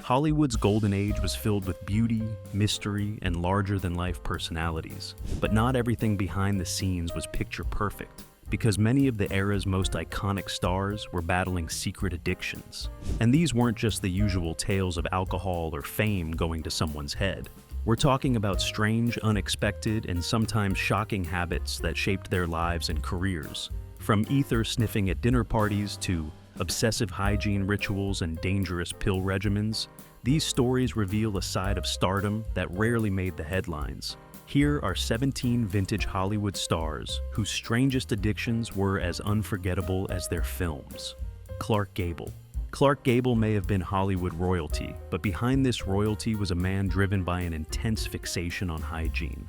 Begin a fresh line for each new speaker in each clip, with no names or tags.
Hollywood's golden age was filled with beauty, mystery, and larger-than-life personalities. But not everything behind the scenes was picture perfect, because many of the era's most iconic stars were battling secret addictions. And these weren't just the usual tales of alcohol or fame going to someone's head. We're talking about strange, unexpected, and sometimes shocking habits that shaped their lives and careers. From ether sniffing at dinner parties to obsessive hygiene rituals and dangerous pill regimens, these stories reveal a side of stardom that rarely made the headlines. Here are 17 vintage Hollywood stars whose strangest addictions were as unforgettable as their films. Clark Gable. Clark Gable may have been Hollywood royalty, but behind this royalty was a man driven by an intense fixation on hygiene.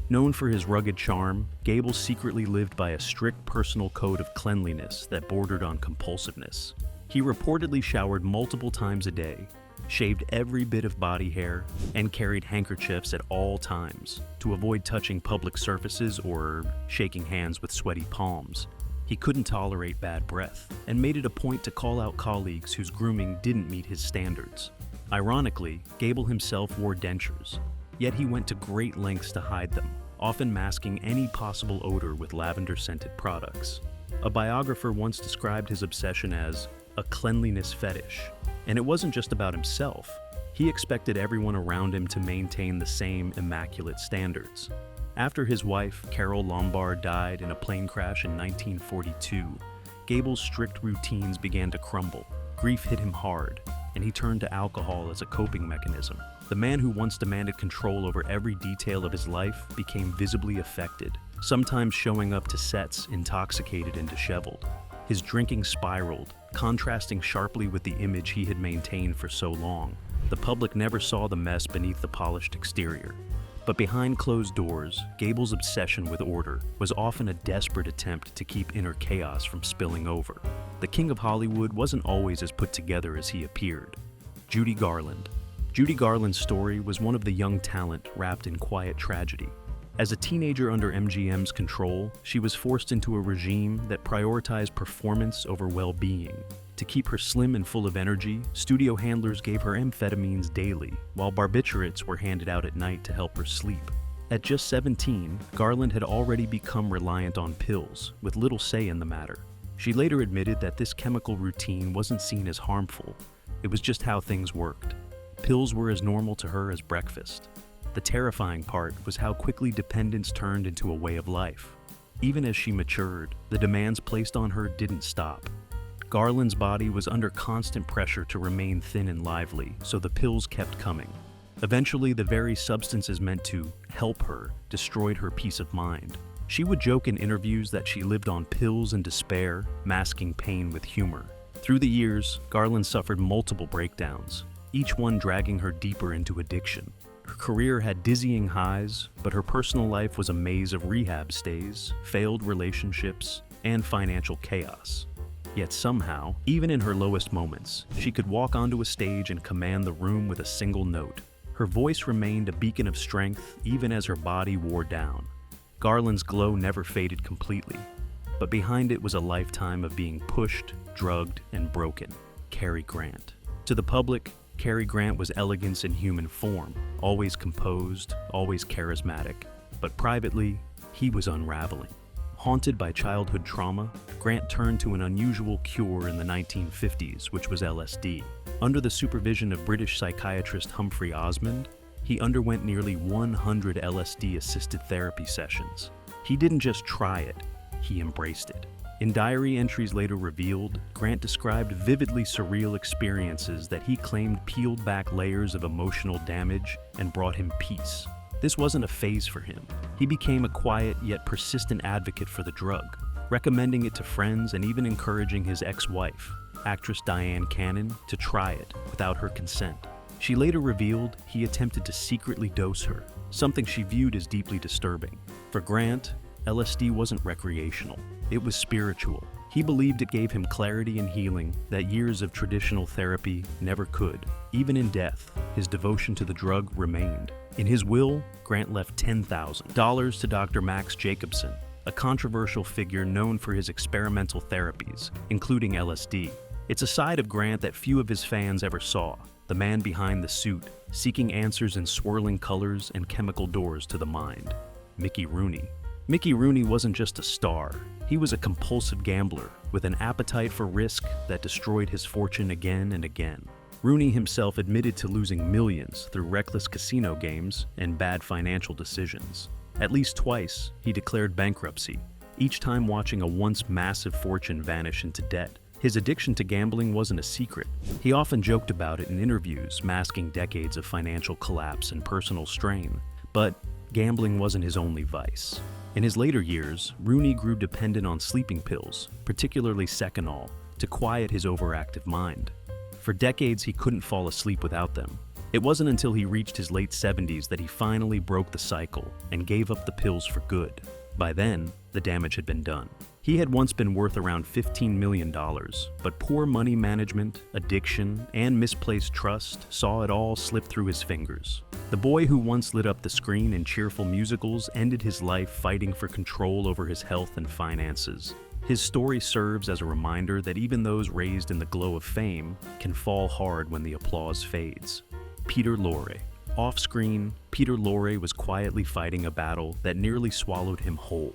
Known for his rugged charm, Gable secretly lived by a strict personal code of cleanliness that bordered on compulsiveness. He reportedly showered multiple times a day, shaved every bit of body hair, and carried handkerchiefs at all times to avoid touching public surfaces or shaking hands with sweaty palms. He couldn't tolerate bad breath, and made it a point to call out colleagues whose grooming didn't meet his standards. Ironically, Gable himself wore dentures, yet he went to great lengths to hide them, often masking any possible odor with lavender-scented products. A biographer once described his obsession as a cleanliness fetish, and it wasn't just about himself. He expected everyone around him to maintain the same immaculate standards. After his wife, Carole Lombard, died in a plane crash in 1942, Gable's strict routines began to crumble. Grief hit him hard, and he turned to alcohol as a coping mechanism. The man who once demanded control over every detail of his life became visibly affected, sometimes showing up to sets intoxicated and disheveled. His drinking spiraled, contrasting sharply with the image he had maintained for so long. The public never saw the mess beneath the polished exterior. But behind closed doors, Gable's obsession with order was often a desperate attempt to keep inner chaos from spilling over. The King of Hollywood wasn't always as put together as he appeared. Judy Garland. Judy Garland's story was one of the young talent wrapped in quiet tragedy. As a teenager under MGM's control, she was forced into a regime that prioritized performance over well-being. To keep her slim and full of energy, studio handlers gave her amphetamines daily, while barbiturates were handed out at night to help her sleep. At just 17, Garland had already become reliant on pills, with little say in the matter. She later admitted that this chemical routine wasn't seen as harmful. It was just how things worked. Pills were as normal to her as breakfast. The terrifying part was how quickly dependence turned into a way of life. Even as she matured, the demands placed on her didn't stop. Garland's body was under constant pressure to remain thin and lively, so the pills kept coming. Eventually, the very substances meant to help her destroyed her peace of mind. She would joke in interviews that she lived on pills and despair, masking pain with humor. Through the years, Garland suffered multiple breakdowns, each one dragging her deeper into addiction. Her career had dizzying highs, but her personal life was a maze of rehab stays, failed relationships, and financial chaos. Yet somehow, even in her lowest moments, she could walk onto a stage and command the room with a single note. Her voice remained a beacon of strength even as her body wore down. Garland's glow never faded completely, but behind it was a lifetime of being pushed, drugged, and broken. Carrie Grant. To the public, Carrie Grant was elegance in human form, always composed, always charismatic. But privately, he was unraveling. Haunted by childhood trauma, Grant turned to an unusual cure in the 1950s, which was LSD. Under the supervision of British psychiatrist Humphrey Osmond, he underwent nearly 100 LSD-assisted therapy sessions. He didn't just try it, he embraced it. In diary entries later revealed, Grant described vividly surreal experiences that he claimed peeled back layers of emotional damage and brought him peace. This wasn't a phase for him. He became a quiet yet persistent advocate for the drug, recommending it to friends and even encouraging his ex-wife, actress Diane Cannon, to try it without her consent. She later revealed he attempted to secretly dose her, something she viewed as deeply disturbing. For Grant, LSD wasn't recreational, it was spiritual. He believed it gave him clarity and healing that years of traditional therapy never could. Even in death, his devotion to the drug remained. In his will, Grant left $10,000 to Dr. Max Jacobson, a controversial figure known for his experimental therapies, including LSD. It's a side of Grant that few of his fans ever saw, the the man behind the suit, seeking answers in swirling colors and chemical doors to the mind. Mickey Rooney. Mickey Rooney wasn't just a star. He was a compulsive gambler with an appetite for risk that destroyed his fortune again and again. Rooney himself admitted to losing millions through reckless casino games and bad financial decisions. At least twice, he declared bankruptcy, each time watching a once massive fortune vanish into debt. His addiction to gambling wasn't a secret. He often joked about it in interviews, masking decades of financial collapse and personal strain. But gambling wasn't his only vice. In his later years, Rooney grew dependent on sleeping pills, particularly Seconal, to quiet his overactive mind. For decades, he couldn't fall asleep without them. It wasn't until he reached his late 70s that he finally broke the cycle and gave up the pills for good. By then, the damage had been done. He had once been worth around $15 million, but poor money management, addiction, and misplaced trust saw it all slip through his fingers. The boy who once lit up the screen in cheerful musicals ended his life fighting for control over his health and finances. His story serves as a reminder that even those raised in the glow of fame can fall hard when the applause fades. Peter Lorre. Off-screen, Peter Lorre was quietly fighting a battle that nearly swallowed him whole.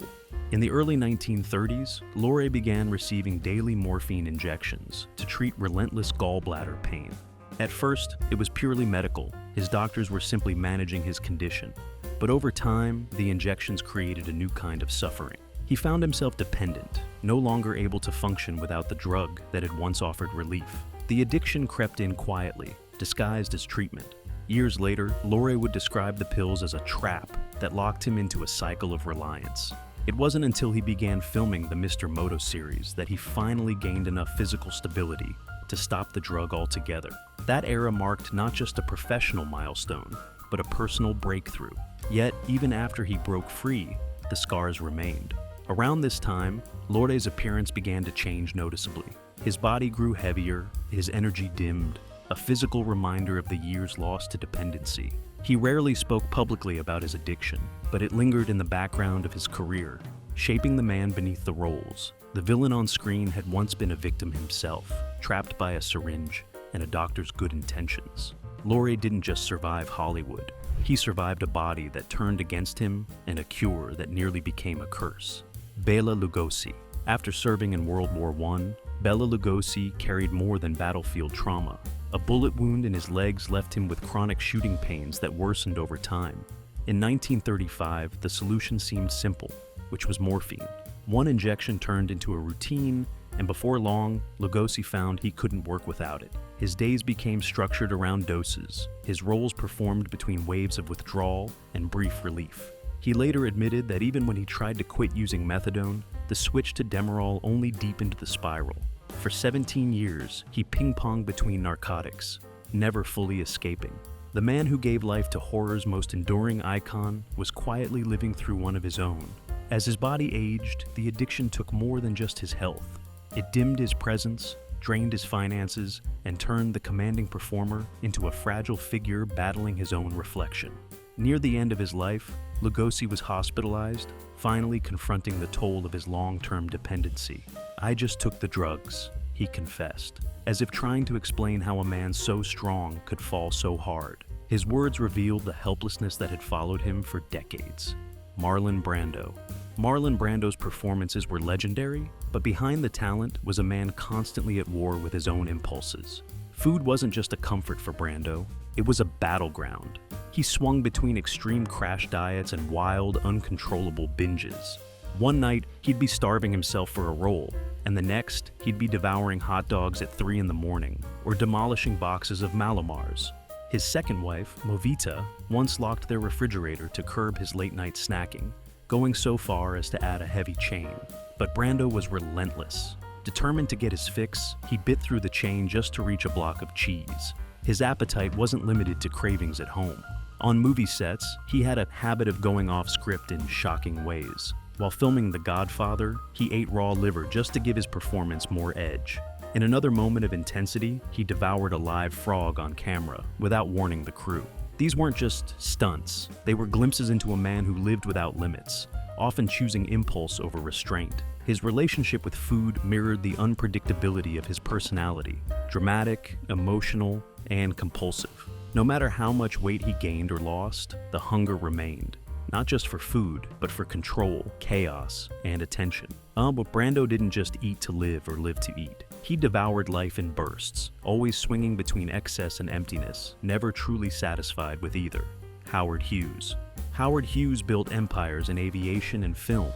In the early 1930s, Lorre began receiving daily morphine injections to treat relentless gallbladder pain. At first, it was purely medical. His doctors were simply managing his condition. But over time, the injections created a new kind of suffering. He found himself dependent, no longer able to function without the drug that had once offered relief. The addiction crept in quietly, disguised as treatment. Years later, Lorre would describe the pills as a trap that locked him into a cycle of reliance. It wasn't until he began filming the Mr. Moto series that he finally gained enough physical stability to stop the drug altogether. That era marked not just a professional milestone, but a personal breakthrough. Yet, even after he broke free, the scars remained. Around this time, Lorre's appearance began to change noticeably. His body grew heavier, his energy dimmed, a physical reminder of the years lost to dependency. He rarely spoke publicly about his addiction, but it lingered in the background of his career, shaping the man beneath the roles. The villain on screen had once been a victim himself, trapped by a syringe and a doctor's good intentions. Lorre didn't just survive Hollywood. He survived a body that turned against him and a cure that nearly became a curse. Bela Lugosce. After serving in World War I, Bela Lugosce carried more than battlefield trauma. A bullet wound in his legs left him with chronic shooting pains that worsened over time. In 1935, the solution seemed simple, which was morphine. One injection turned into a routine, and before long, Lugosce found he couldn't work without it. His days became structured around doses, his roles performed between waves of withdrawal and brief relief. He later admitted that even when he tried to quit using methadone, the switch to Demerol only deepened the spiral. For 17 years, he ping-ponged between narcotics, never fully escaping. The man who gave life to horror's most enduring icon was quietly living through one of his own. As his body aged, the addiction took more than just his health. It dimmed his presence, drained his finances, and turned the commanding performer into a fragile figure battling his own reflection. Near the end of his life, Lugosce was hospitalized, finally confronting the toll of his long-term dependency. "I just took the drugs," he confessed, as if trying to explain how a man so strong could fall so hard. His words revealed the helplessness that had followed him for decades. Marlon Brando. Marlon Brando's performances were legendary, but behind the talent was a man constantly at war with his own impulses. Food wasn't just a comfort for Brando, it was a battleground. He swung between extreme crash diets and wild, uncontrollable binges. One night, he'd be starving himself for a roll, and the next, he'd be devouring hot dogs at 3 in the morning, or demolishing boxes of Malomars. His second wife, Movita, once locked their refrigerator to curb his late-night snacking, going so far as to add a heavy chain. But Brando was relentless. Determined to get his fix, he bit through the chain just to reach a block of cheese. His appetite wasn't limited to cravings at home. On movie sets, he had a habit of going off script in shocking ways. While filming The Godfather, he ate raw liver just to give his performance more edge. In another moment of intensity, he devoured a live frog on camera, without warning the crew. These weren't just stunts, they were glimpses into a man who lived without limits, often choosing impulse over restraint. His relationship with food mirrored the unpredictability of his personality, dramatic, emotional, and compulsive. No matter how much weight he gained or lost, the hunger remained. Not just for food, but for control, chaos, and attention. But Brando didn't just eat to live or live to eat. He devoured life in bursts, always swinging between excess and emptiness, never truly satisfied with either. Howard Hughes. Howard Hughes built empires in aviation and film,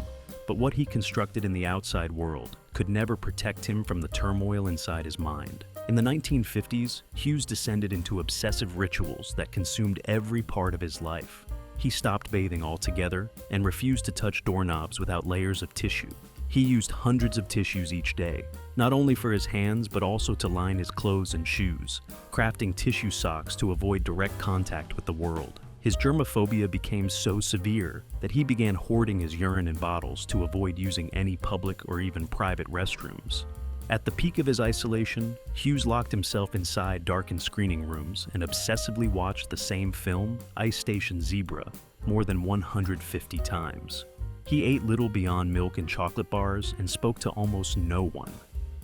but what he constructed in the outside world could never protect him from the turmoil inside his mind. In the 1950s, Hughes descended into obsessive rituals that consumed every part of his life. He stopped bathing altogether and refused to touch doorknobs without layers of tissue. He used hundreds of tissues each day, not only for his hands but also to line his clothes and shoes, crafting tissue socks to avoid direct contact with the world. His germophobia became so severe that he began hoarding his urine in bottles to avoid using any public or even private restrooms. At the peak of his isolation, Hughes locked himself inside darkened screening rooms and obsessively watched the same film, Ice Station Zebra, more than 150 times. He ate little beyond milk and chocolate bars and spoke to almost no one.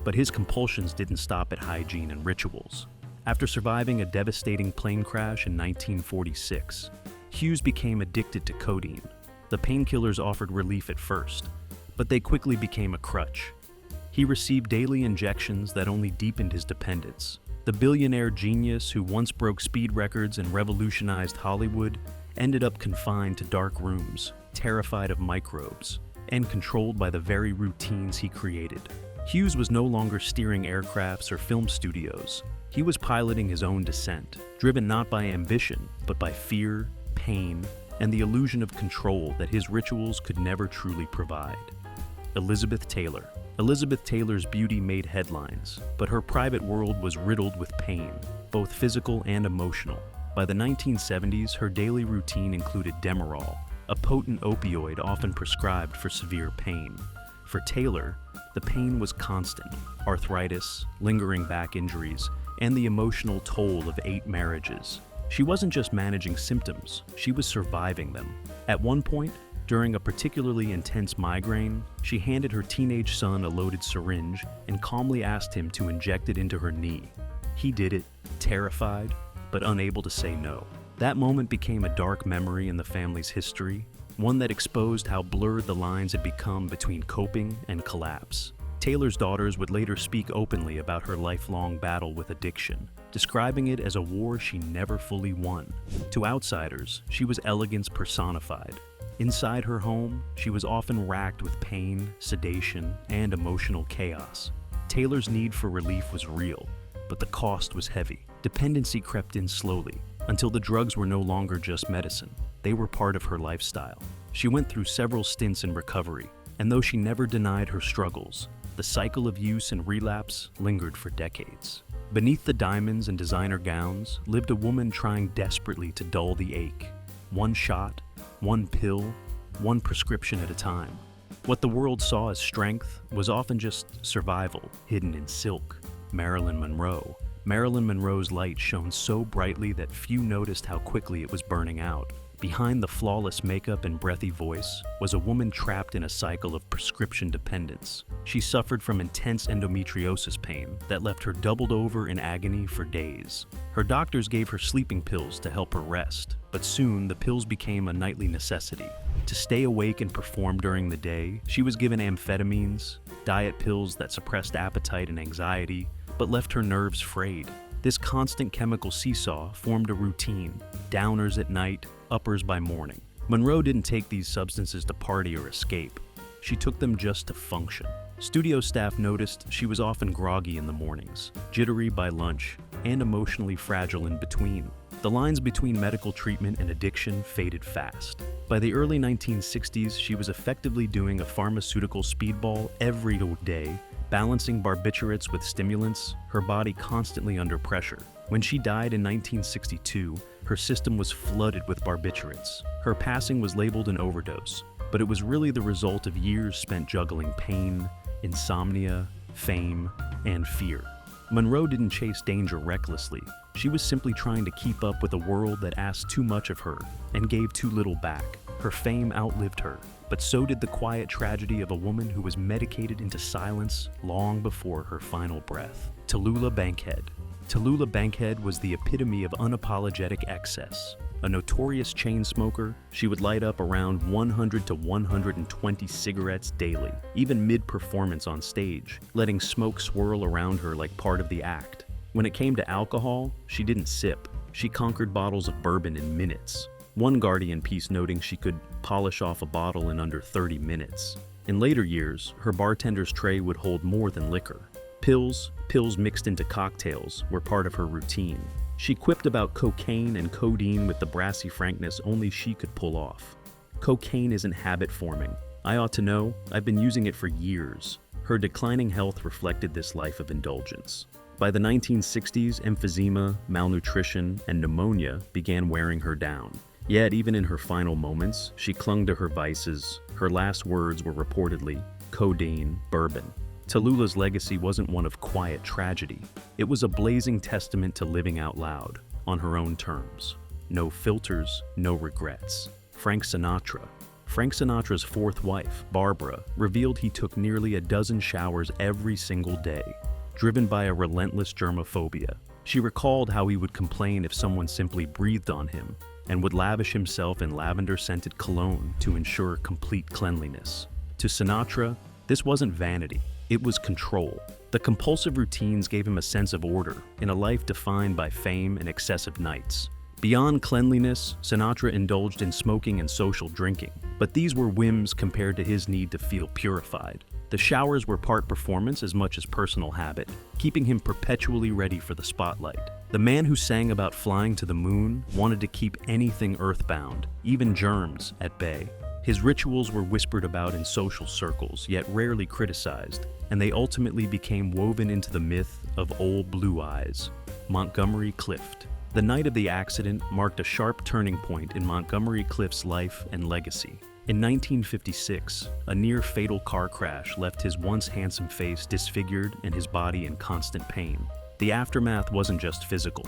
But his compulsions didn't stop at hygiene and rituals. After surviving a devastating plane crash in 1946, Hughes became addicted to codeine. The painkillers offered relief at first, but they quickly became a crutch. He received daily injections that only deepened his dependence. The billionaire genius who once broke speed records and revolutionized Hollywood ended up confined to dark rooms, terrified of microbes, and controlled by the very routines he created. Hughes was no longer steering aircrafts or film studios. He was piloting his own descent, driven not by ambition, but by fear, pain, and the illusion of control that his rituals could never truly provide. Elizabeth Taylor. Elizabeth Taylor's beauty made headlines, but her private world was riddled with pain, both physical and emotional. By the 1970s, her daily routine included Demerol, a potent opioid often prescribed for severe pain. For Taylor, the pain was constant: arthritis, lingering back injuries, and the emotional toll of 8 marriages. She wasn't just managing symptoms, she was surviving them. At one point, during a particularly intense migraine, she handed her teenage son a loaded syringe and calmly asked him to inject it into her knee. He did it, terrified, but unable to say no. That moment became a dark memory in the family's history, one that exposed how blurred the lines had become between coping and collapse. Taylor's daughters would later speak openly about her lifelong battle with addiction, describing it as a war she never fully won. To outsiders, she was elegance personified. Inside her home, she was often racked with pain, sedation, and emotional chaos. Taylor's need for relief was real, but the cost was heavy. Dependency crept in slowly, until the drugs were no longer just medicine. They were part of her lifestyle. She went through several stints in recovery, and though she never denied her struggles, the cycle of use and relapse lingered for decades. Beneath the diamonds and designer gowns lived a woman trying desperately to dull the ache. One shot, one pill, one prescription at a time. What the world saw as strength was often just survival, hidden in silk. Marilyn Monroe. Marilyn Monroe's light shone so brightly that few noticed how quickly it was burning out. Behind the flawless makeup and breathy voice was a woman trapped in a cycle of prescription dependence. She suffered from intense endometriosis pain that left her doubled over in agony for days. Her doctors gave her sleeping pills to help her rest, but soon the pills became a nightly necessity. To stay awake and perform during the day, she was given amphetamines, diet pills that suppressed appetite and anxiety, but left her nerves frayed. This constant chemical seesaw formed a routine: downers at night, uppers by morning. Monroe didn't take these substances to party or escape. She took them just to function. Studio staff noticed she was often groggy in the mornings, jittery by lunch, and emotionally fragile in between. The lines between medical treatment and addiction faded fast. By the early 1960s, she was effectively doing a pharmaceutical speedball every day, balancing barbiturates with stimulants, her body constantly under pressure. When she died in 1962, her system was flooded with barbiturates. Her passing was labeled an overdose, but it was really the result of years spent juggling pain, insomnia, fame, and fear. Monroe didn't chase danger recklessly. She was simply trying to keep up with a world that asked too much of her and gave too little back. Her fame outlived her, but so did the quiet tragedy of a woman who was medicated into silence long before her final breath. Tula Bankhead. Tula Bankhead was the epitome of unapologetic excess. A notorious chain smoker, she would light up around 100 to 120 cigarettes daily, even mid-performance on stage, letting smoke swirl around her like part of the act. When it came to alcohol, she didn't sip. She conquered bottles of bourbon in minutes. One Guardian piece noting she could polish off a bottle in under 30 minutes. In later years, her bartender's tray would hold more than liquor. Pills mixed into cocktails, were part of her routine. She quipped about cocaine and codeine with the brassy frankness only she could pull off. Cocaine isn't habit-forming. I ought to know, I've been using it for years. Her declining health reflected this life of indulgence. By the 1960s, emphysema, malnutrition, and pneumonia began wearing her down. Yet, even in her final moments, she clung to her vices. Her last words were reportedly, codeine, bourbon. Tula's legacy wasn't one of quiet tragedy. It was a blazing testament to living out loud, on her own terms. No filters, no regrets. Frank Sinatra's fourth wife, Barbara, revealed he took nearly a dozen showers every single day, driven by a relentless germophobia. She recalled how he would complain if someone simply breathed on him, and would lavish himself in lavender-scented cologne to ensure complete cleanliness. To Sinatra, this wasn't vanity. It was control. The compulsive routines gave him a sense of order in a life defined by fame and excessive nights. Beyond cleanliness, Sinatra indulged in smoking and social drinking, but these were whims compared to his need to feel purified. The showers were part performance as much as personal habit, keeping him perpetually ready for the spotlight. The man who sang about flying to the moon wanted to keep anything earthbound, even germs, at bay. His rituals were whispered about in social circles, yet rarely criticized, and they ultimately became woven into the myth of Old Blue Eyes, Montgomery Clift. The night of the accident marked a sharp turning point in Montgomery Clift's life and legacy. In 1956, a near-fatal car crash left his once handsome face disfigured and his body in constant pain. The aftermath wasn't just physical.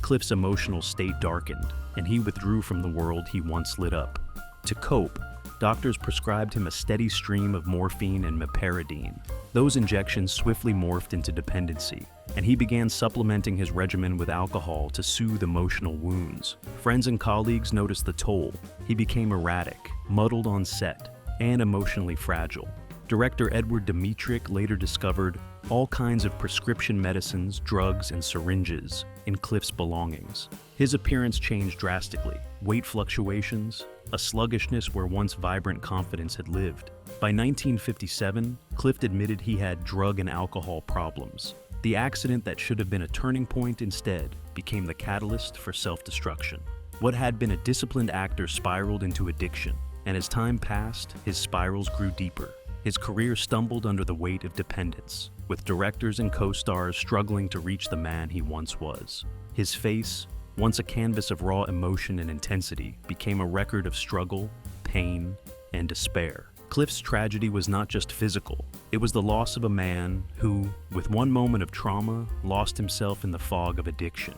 Clift's emotional state darkened, and he withdrew from the world he once lit up. To cope, doctors prescribed him a steady stream of morphine and meperidine. Those injections swiftly morphed into dependency, and he began supplementing his regimen with alcohol to soothe emotional wounds. Friends and colleagues noticed the toll. He became erratic, muddled on set, and emotionally fragile. Director Edward Dmytryk later discovered all kinds of prescription medicines, drugs, and syringes in Clift's belongings. His appearance changed drastically. Weight fluctuations, a sluggishness where once vibrant confidence had lived. By 1957, Clift admitted he had drug and alcohol problems. The accident that should have been a turning point instead became the catalyst for self-destruction. What had been a disciplined actor spiraled into addiction, and as time passed, his spirals grew deeper. His career stumbled under the weight of dependence, with directors and co-stars struggling to reach the man he once was. His face, once a canvas of raw emotion and intensity, became a record of struggle, pain, and despair. Clift's tragedy was not just physical. It was the loss of a man who, with one moment of trauma, lost himself in the fog of addiction.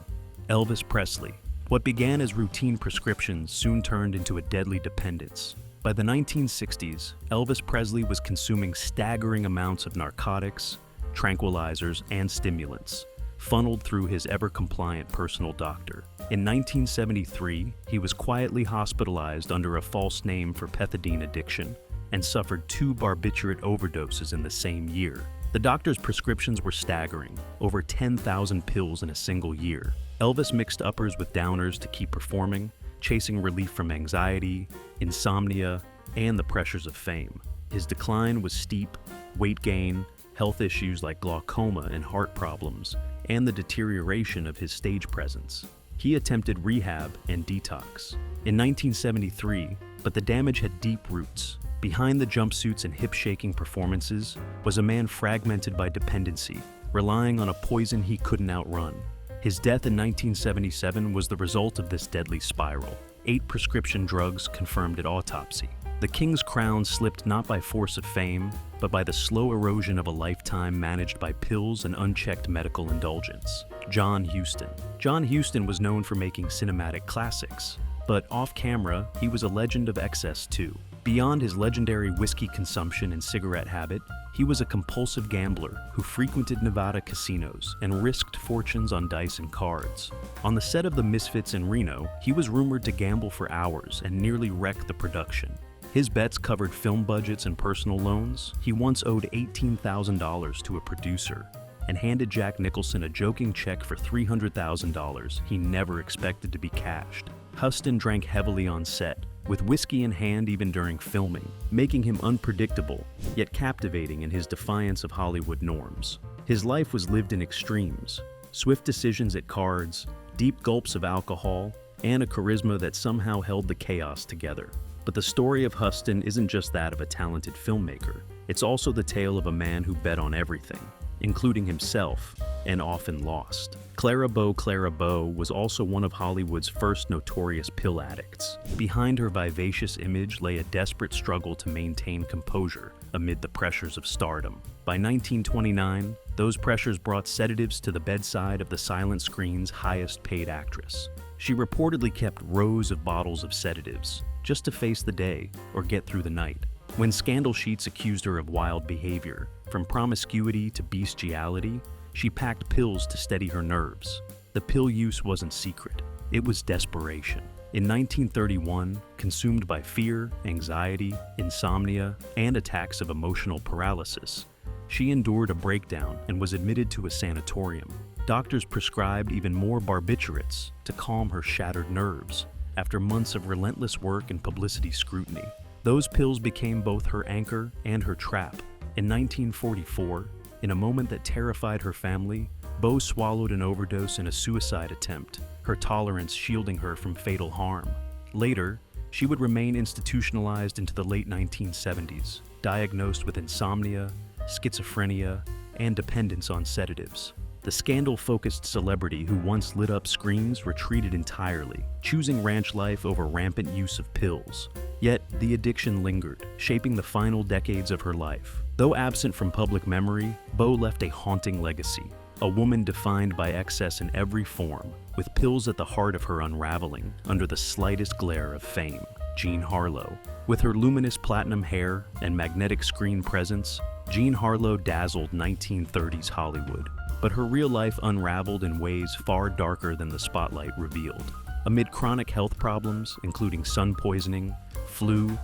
Elvis Presley. What began as routine prescriptions soon turned into a deadly dependence. By the 1960s, Elvis Presley was consuming staggering amounts of narcotics, tranquilizers, and stimulants, funneled through his ever-compliant personal doctor. In 1973, he was quietly hospitalized under a false name for pethidine addiction and suffered 2 barbiturate overdoses in the same year. The doctor's prescriptions were staggering, over 10,000 pills in a single year. Elvis mixed uppers with downers to keep performing, chasing relief from anxiety, insomnia, and the pressures of fame. His decline was steep: weight gain, health issues like glaucoma and heart problems, and the deterioration of his stage presence. He attempted rehab and detox in 1973, but the damage had deep roots. Behind the jumpsuits and hip-shaking performances was a man fragmented by dependency, relying on a poison he couldn't outrun. His death in 1977 was the result of this deadly spiral. 8 prescription drugs confirmed at autopsy. The king's crown slipped not by force of fame, but by the slow erosion of a lifetime managed by pills and unchecked medical indulgence. John Huston. John Huston was known for making cinematic classics, but off-camera, he was a legend of excess too. Beyond his legendary whiskey consumption and cigarette habit, he was a compulsive gambler who frequented Nevada casinos and risked fortunes on dice and cards. On the set of The Misfits in Reno, he was rumored to gamble for hours and nearly wreck the production. His bets covered film budgets and personal loans. He once owed $18,000 to a producer and handed Jack Nicholson a joking check for $300,000 he never expected to be cashed. Huston drank heavily on set, with whiskey in hand even during filming, making him unpredictable, yet captivating in his defiance of Hollywood norms. His life was lived in extremes: swift decisions at cards, deep gulps of alcohol, and a charisma that somehow held the chaos together. But the story of Huston isn't just that of a talented filmmaker. It's also the tale of a man who bet on everything, including himself, and often lost. Clara Bow was also one of Hollywood's first notorious pill addicts. Behind her vivacious image lay a desperate struggle to maintain composure amid the pressures of stardom. By 1929, those pressures brought sedatives to the bedside of the silent screen's highest-paid actress. She reportedly kept rows of bottles of sedatives, just to face the day or get through the night. When scandal sheets accused her of wild behavior, from promiscuity to bestiality, she packed pills to steady her nerves. The pill use wasn't secret. It was desperation. In 1931, consumed by fear, anxiety, insomnia, and attacks of emotional paralysis, she endured a breakdown and was admitted to a sanatorium. Doctors prescribed even more barbiturates to calm her shattered nerves after months of relentless work and publicity scrutiny. Those pills became both her anchor and her trap. In 1944, in a moment that terrified her family, Bow swallowed an overdose in a suicide attempt, her tolerance shielding her from fatal harm. Later, she would remain institutionalized into the late 1970s, diagnosed with insomnia, schizophrenia, and dependence on sedatives. The scandal-focused celebrity who once lit up screens retreated entirely, choosing ranch life over rampant use of pills. Yet, the addiction lingered, shaping the final decades of her life. Though absent from public memory, Bow left a haunting legacy, a woman defined by excess in every form, with pills at the heart of her unraveling under the slightest glare of fame. Jean Harlo. With her luminous platinum hair and magnetic screen presence, Jean Harlo dazzled 1930s Hollywood. But her real life unraveled in ways far darker than the spotlight revealed. Amid chronic health problems, including sun poisoning, flu,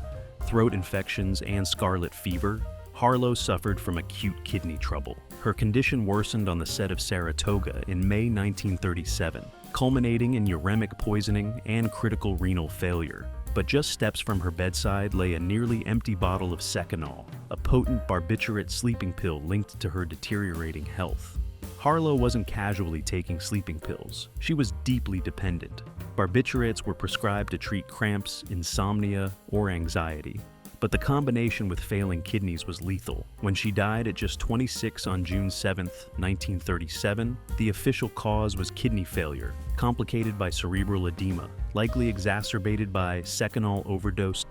throat infections, and scarlet fever, Harlo suffered from acute kidney trouble. Her condition worsened on the set of Saratoga in May 1937, culminating in uremic poisoning and critical renal failure. But just steps from her bedside lay a nearly empty bottle of Seconal, a potent barbiturate sleeping pill linked to her deteriorating health. Harlo wasn't casually taking sleeping pills. She was deeply dependent. Barbiturates were prescribed to treat cramps, insomnia, or anxiety. But the combination with failing kidneys was lethal. When she died at just 26 on June 7, 1937, the official cause was kidney failure, complicated by cerebral edema, likely exacerbated by Seconal overdose.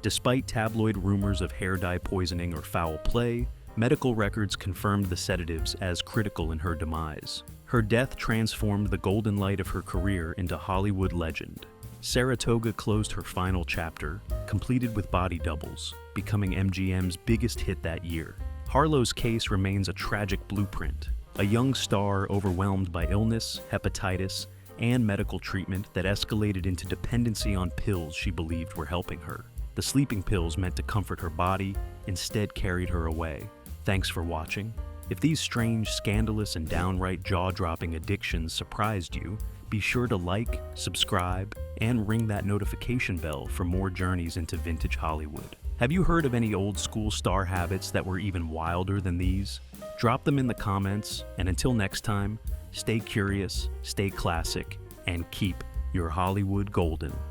Despite tabloid rumors of hair dye poisoning or foul play, medical records confirmed the sedatives as critical in her demise. Her death transformed the golden light of her career into Hollywood legend. Saratoga closed her final chapter, completed with Body Doubles, becoming MGM's biggest hit that year. Harlo's case remains a tragic blueprint, a young star overwhelmed by illness, hepatitis, and medical treatment that escalated into dependency on pills she believed were helping her. The sleeping pills meant to comfort her body instead carried her away. Thanks for watching. If these strange, scandalous, and downright jaw-dropping addictions surprised you, be sure to like, subscribe, and ring that notification bell for more journeys into vintage Hollywood. Have you heard of any old-school star habits that were even wilder than these? Drop them in the comments, and until next time, stay curious, stay classic, and keep your Hollywood golden.